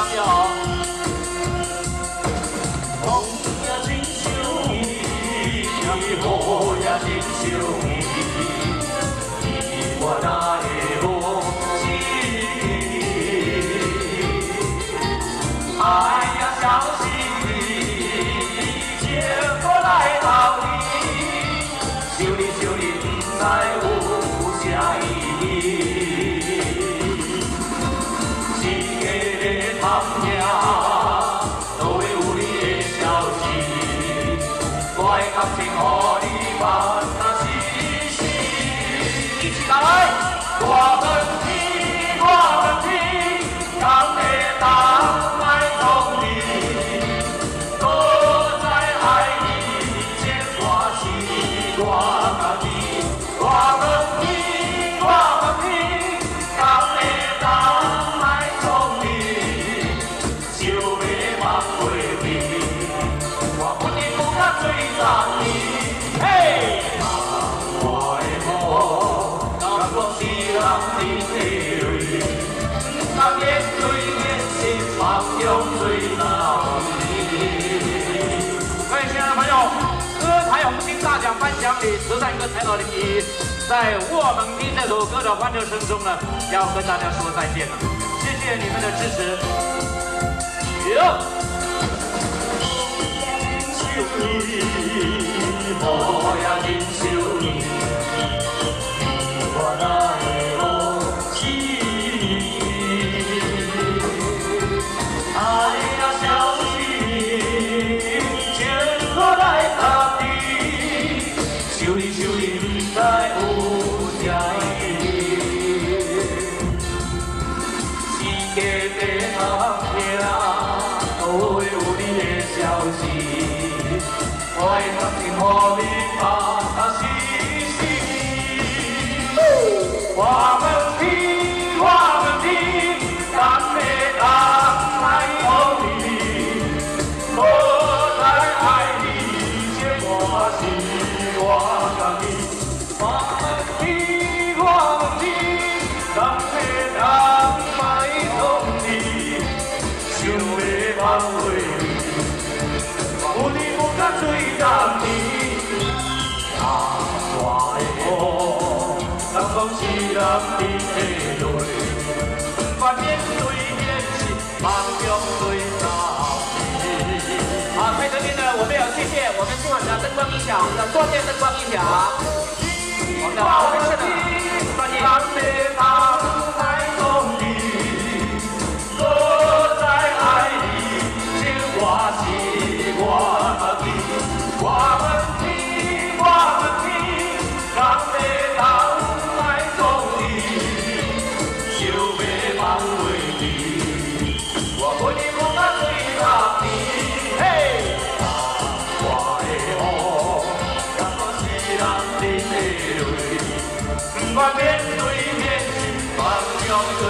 朋友。风也真秀美，雨也真秀美，我哪会无情？爱呀，小心你，情我来到你，想你想你，不知有啥意义。世界的探命，都会有你的消息，我的感情予你办啊死死。一起来，我们听，我们听，敢会当爱讲你，都在爱你，牵挂是我家己。我们听，我们听，敢会当爱讲你，想要放袂离，我不得不甲追查你。嘿，我的某，感觉是人真地位，不敢面对现实，放纵最难离。各位亲爱的朋友，歌台红星大奖颁奖礼慈善歌才到01，在我们听这首歌的欢乐声中呢，要跟大家说再见了。谢谢你们的支持。有。我也真想你，我哪会无情？爱呀，小心，情我来答你，想你想你，不知有啥意义。世界地探命，都会有你的消息。我的感情予你办啊死死。我们听，我们听，敢会当爱讲你，无在爱你，这我是我家己。我们听，我们听，敢会当爱讲你，想要放袂离。有你不敢追答你，啊，我的梦，人讲是人真的累，凡面对现实，放纵最难离。好，在这边呢，我们要谢谢我们今晚的灯光音响，我们的多线灯光音响，我们的好人士的专业。我们听，我们听，敢会当爱讲你，想要放袂离，我不得不甲追答你。嘿，我的好，感觉是人真的累，不愿面对现实，放纵最。